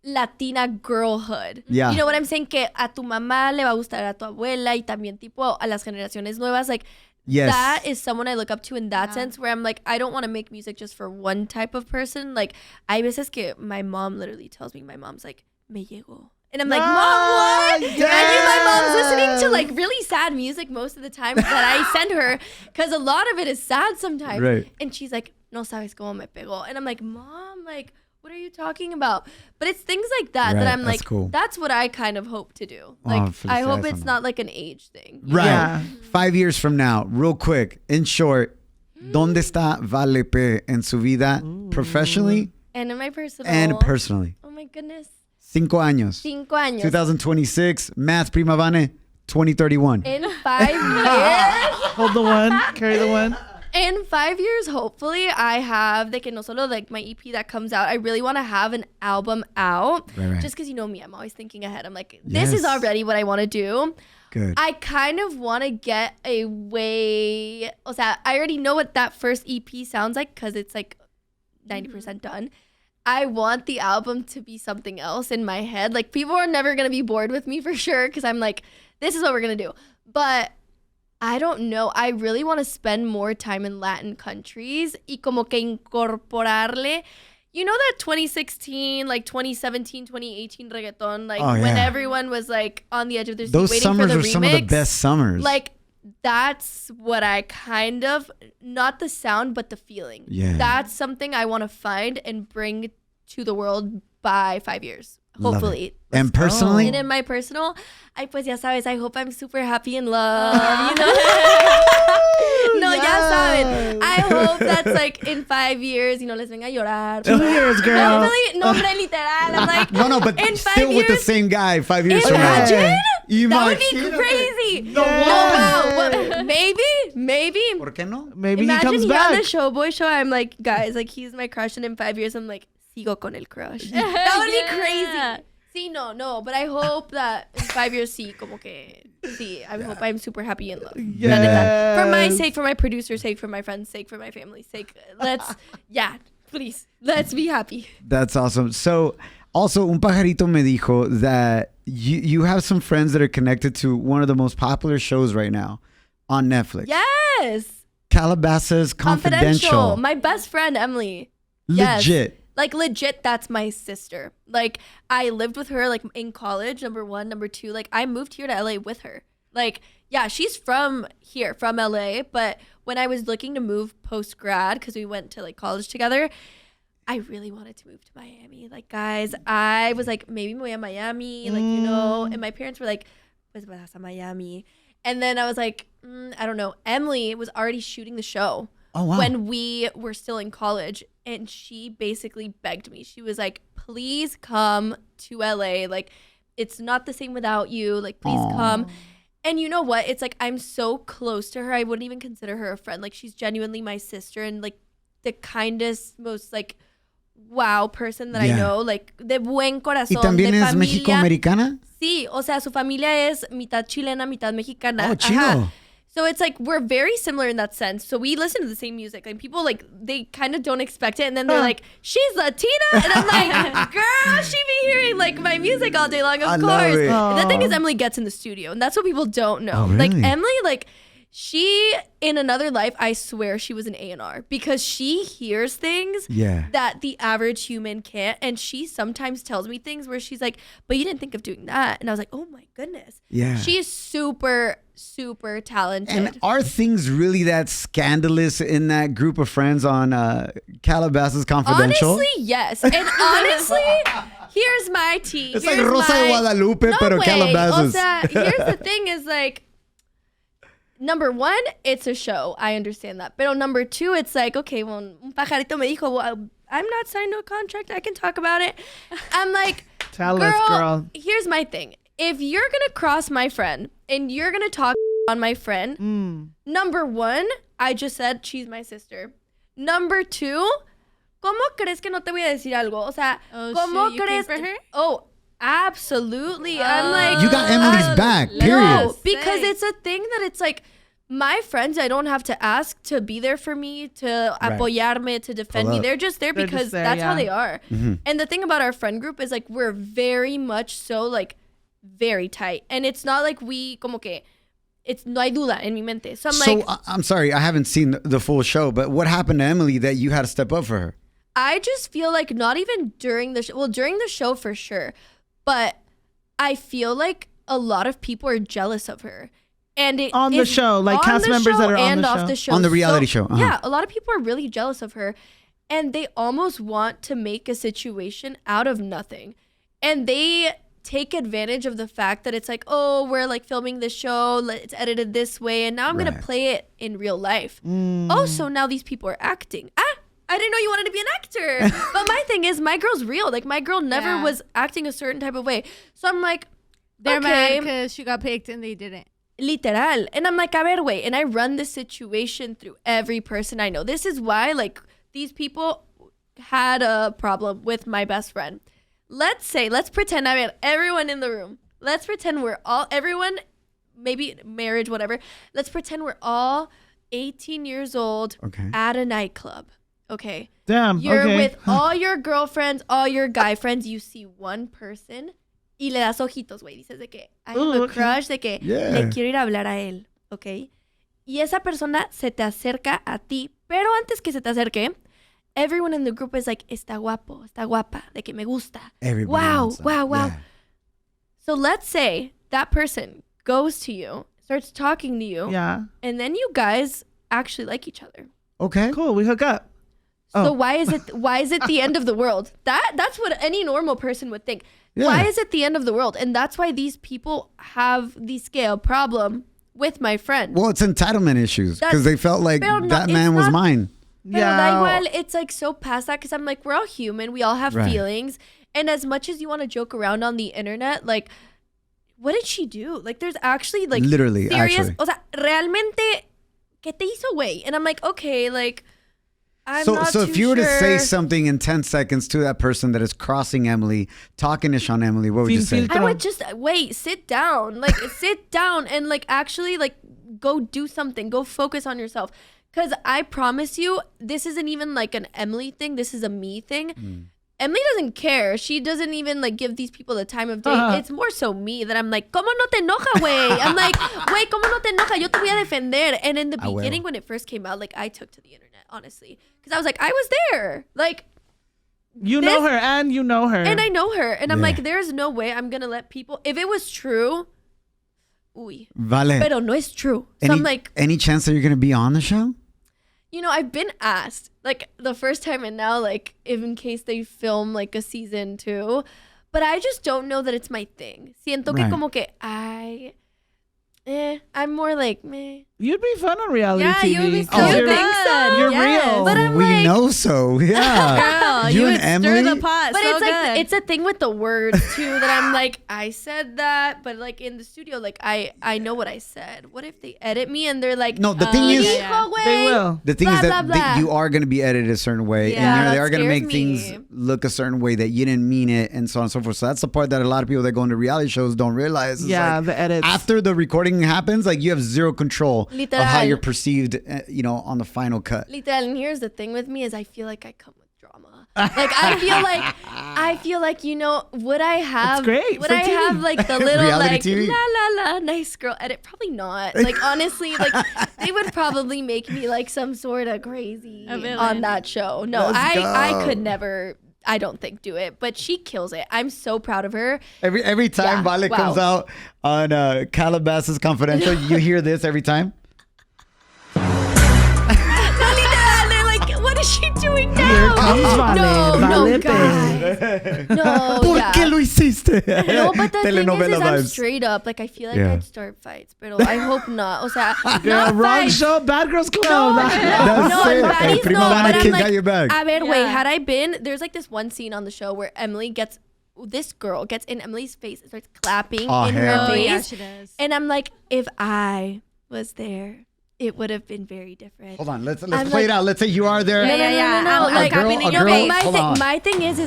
Latina girlhood. Yeah. You know what I'm saying? Que a tu mamá le va a gustar a tu abuela y también tipo a las generaciones nuevas. Like, yes. that is someone I look up to in that sense where I'm like, I don't want to make music just for one type of person. Like, hay veces que my mom literally tells me, my mom's like, me llegó. And I'm like, Mom, what? yes. Imagine my mom's listening to like really sad music most of the time that I send her because a lot of it is sad sometimes. Right. And she's like, no sabes cómo me pegó. And I'm like, Mom, like, what are you talking about? But it's things like that Right, that I'm that's like, cool. that's what I kind of hope to do. Oh, Like, I hope felicidades, it's Ana. not like an age thing. Right. Yeah. 5 years from now, real quick, in short, ¿dónde está Vale P en su vida professionally And in my personal. and personally? Oh my goodness. 5 años. 5 años. 2026, Math Prima Vane, 2031. In 5 years. Hold the one. Carry the one. In 5 years, hopefully, I have de que no solo like my EP that comes out. I really want to have an album out. Right. Just because you know me, I'm always thinking ahead. I'm like, this is Yes. already what I want to do. Good. I kind of want to get a way. O sea, I already know what that first EP sounds like because it's like 90% done. I want the album to be something else in my head. Like, people are never going to be bored with me for sure because I'm like, this is what we're going to do. But I don't know. I really want to spend more time in Latin countries y como que incorporarle. You know that 2016, like 2017, 2018 reggaeton, like Oh, when yeah. everyone was like on the edge of their seat Those waiting for summers the are remix. some of the best summers. Like, that's what I kind of, not the sound, but the feeling. Yeah. That's something I want to find and bring to the world by 5 years. Love Hopefully. it. And personally? And in my personal, I pues ya sabes, I hope I'm super happy in love, you know? No, ya saben. I hope that's like in 5 years, you know, les venga a llorar. 2 years, girl. Hopefully, no, hombre, literal. I'm like, no, but in 5 still years, with the same guy 5 years from now. imagine? That would be Imagínate. crazy. No, wow. Well, maybe. ¿Por qué no? Maybe Imagine he comes on back. the Shoboy show, I'm like, guys, like he's my crush, and in 5 years, I'm like, sigo con el crush. That would be crazy. Sí, no, but I hope that in 5 years, sí, como que, sí, I hope I'm super happy in love. La neta. For my sake, for my producer's sake, for my friend's sake, for my family's sake, please, let's be happy. That's awesome. So, also, un pajarito me dijo that you have some friends that are connected to one of the most popular shows right now on Netflix. Yes. Calabasas Confidential. My best friend, Emily. Legit. Yes. Like, legit, that's my sister. Like, I lived with her, like, in college, number one. Number two, like, I moved here to LA with her. Like, yeah, she's from here, from LA. But when I was looking to move post-grad, because we went to, like, college together, I really wanted to move to Miami. Like, guys, I was like, maybe me voy a Miami, like, you know. And my parents were like, pues vas a Miami. And then I was like, I don't know. Emily was already shooting the show. Oh, wow. When we were still in college, and she basically begged me. She was like, please come to LA. Like, it's not the same without you. Like, please come. And you know what? It's like, I'm so close to her. I wouldn't even consider her a friend. Like, she's genuinely my sister and like the kindest, most like wow person that I know. Like, de buen corazón. ¿Y también de es familia. México-americana? Sí, o sea, su familia es mitad chilena, mitad mexicana. Oh, chido. Ajá. So it's like we're very similar in that sense. So we listen to the same music. Like, people, like, they kind of don't expect it, and then they're like, "She's Latina," and I'm like, "Girl, she be hearing like my music all day long, of I course." love it. And the thing is, Emily gets in the studio, and that's what people don't know. Oh, really? Like, Emily, like, she in another life, I swear she was an A&R because she hears things that the average human can't, and she sometimes tells me things where she's like, "But you didn't think of doing that," and I was like, "Oh my goodness." Yeah. She is super, super talented. And are things really that scandalous in that group of friends on Calabasas Confidential? Honestly, yes. And honestly, here's my tea. It's like Rosa de Guadalupe, pero way. Calabasas. O sea, here's the thing is like, number one, it's a show. I understand that. But number two, it's like, okay, well, un pajarito me dijo, well, I'm not signed to a contract. I can talk about it. I'm like, Tell us, girl. Here's my thing. If you're going to cross my friend and you're going to talk on my friend, number one, I just said she's my sister. Number two, ¿cómo crees que no te voy a decir algo? O sea, ¿cómo you came crees? for her? Oh, absolutely. I'm like, You got Emily's back, period. no, because it's a thing that it's like, my friends, I don't have to ask to be there for me, to apoyarme, to defend me. They're just there because just there, that's how yeah. they are. And the thing about our friend group is like, we're very much so like, very tight. And it's not like we, como que, it's no hay duda en mi mente. So I'm like, I'm sorry, I haven't seen the full show, but what happened to Emily that you had to step up for her? I just feel like not even during the show, well, during the show for sure, but I feel like a lot of people are jealous of her. And it On the is show, like on cast the members show that are on and the off show. the show. On the reality show, uh-huh. Yeah, a lot of people are really jealous of her. And they almost want to make a situation out of nothing. And they take advantage of the fact that it's like, oh, we're like filming this show, it's edited this way, and now I'm gonna play it in real life. Oh, so now these people are acting. I didn't know you wanted to be an actor. But my thing is, my girl's real. Like, my girl never was acting a certain type of way. So I'm like, They're mad okay, because she got picked and they didn't. literal. And I'm like, a ver, wait. And I run this situation through every person I know. This is why, like, these people had a problem with my best friend. Let's pretend, I mean, everyone in the room, let's pretend everyone, maybe marriage, whatever. Let's pretend we're all 18 years old at a nightclub. Okay. Damn. You're okay. with all your girlfriends, all your guy friends. You see one person y le das ojitos, güey. Dices de que I have a crush, de que le quiero ir a hablar a él. Okay. Y esa persona se te acerca a ti, pero antes que se te acerque, everyone in the group is like, está guapo, está guapa, de que me gusta. Everybody wants that. Wow. Yeah. So let's say that person goes to you, starts talking to you, and then you guys actually like each other. Okay. Cool. We hook up. So why is it the end of the world? That's what any normal person would think. Yeah. Why is it the end of the world? And that's why these people have the scale problem with my friend. Well, it's entitlement issues because they felt like that man was mine. Pero da igual, it's like so past that because I'm like, we're all human. We all have feelings. And as much as you want to joke around on the internet, like, what did she do? Like, there's actually like literally, serious. actually. O sea, realmente, ¿qué te hizo, güey? And I'm like, okay, like, I'm not so too if you were to say sure. something in 10 seconds to that person that is crossing Emily, talking ish on Emily, what would you say? I would just wait, sit down, like sit down and like actually like go do something, go focus on yourself. Cause I promise you, this isn't even like an Emily thing. This is a me thing. Emily doesn't care. She doesn't even like give these people the time of day. It's more so me that I'm like, ¿cómo no te enoja, güey? I'm like, güey, ¿cómo no te enoja? Yo te voy a defender. And in the beginning, when it first came out, like I took to the internet, honestly. Because I was like, I was there. Like, know her and you know her. and I know her. And I'm like, there's no way I'm going to let people, if it was true, uy. Vale. Pero no es true. So I'm like, any chance that you're going to be on the show? you know, I've been asked, like the first time and now, like if in case they film like a season 2, but I just don't know that it's my thing. Siento que como que I'm more like, meh. You'd be fun on reality Yeah, TV. you would be so You good. think so? You're Yes. real. But I'm We like, know so. Yeah. Girl, You you and would Emily? stir the pot but so it's like good. it's a thing with the words too that I'm like, I said that, but like in the studio, like I know what I said. What if they edit me and they're like, No, the thing is, "Hijo, güey." They will. the thing Blah, is that blah, blah. you are going to be edited a certain way, Yeah, and they that are going to scares make me. things look a certain way that you didn't mean it, and so on and so forth. So that's the part that a lot of people that go into reality shows don't realize. It's Yeah, like, the edits. after the recording happens, like you have zero control of how Literal. you're perceived, on the final cut. Literal, and here's the thing with me is I feel like I come with drama. Like I feel like would I have It's great would for I TV. have like the little Reality like TV. la la la nice girl edit? Probably not. Like honestly, like they would probably make me like some sort of crazy A villain. on that show. No, Let's I go. could never I don't think do it, but she kills it. I'm so proud of her. Every time Yeah, Vale comes out on Calabasas Confidential, you hear this every time. They're like, what is she doing now? Here comes Vale. No, Vale guys. No, ¿Por yeah. qué lo hiciste? No, but the thing Telenovela is I'm vibes. straight up. Like, I feel like Yeah. I'd start fights, but I hope not. O sea, Yeah, not wrong fights. show, Bad Girls Club. No, That's no, it. baddies, El primo no, Vale but I'm kid got like, your back. a ver, wait, Yeah. had I been, there's like this one scene on the show where this girl gets in Emily's face and starts clapping Oh, in her hell. Oh, face. yeah, she does. And I'm like, if I was there, it would have been very different. Hold on, let's I'm play like- it out. Let's say you are there. Yeah, yeah, yeah. I'm Like, clapping in your girl- face. hold on. My thing is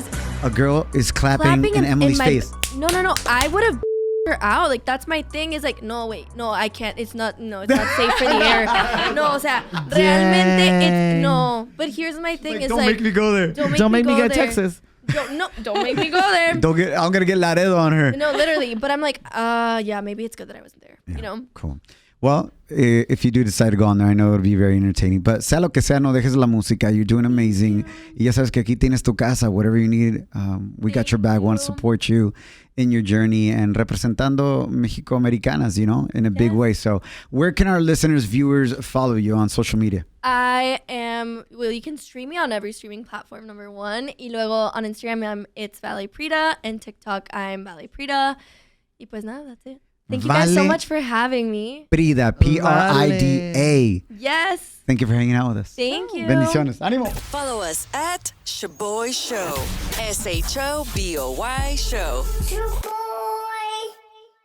A girl is clapping in Emily's face. No, I would have her out. Like, that's my thing. Is like, no, wait, no, I can't. It's not safe for the air. No, o sea, realmente, it's no. But here's my thing: is Don't like, make me go there. Don't make me go get there. Texas. Don't make me go there. I'm gonna get Laredo on her. No, literally. But I'm like, yeah, maybe it's good that I wasn't there. Yeah, You know. Cool. Well, if you do decide to go on there, I know it'll be very entertaining. But sea lo que sea, no dejes la música. You're doing amazing. Y ya sabes que aquí tienes tu casa. Whatever you need, we got your back. Want to support you in your journey and representando Mexico Americanas, in a big way. So where can our listeners, viewers follow you on social media? You can stream me on every streaming platform, number one. Y luego on Instagram, it's Vale Prida. And TikTok, I'm Vale Prida. Y pues nada, that's it. Thank you guys so Vale much for having me. Prida, Prida. Yes. Thank you for hanging out with us. Thank you. Bendiciones. Ánimo. Follow us at Shoboy Show. SHOBOY Show.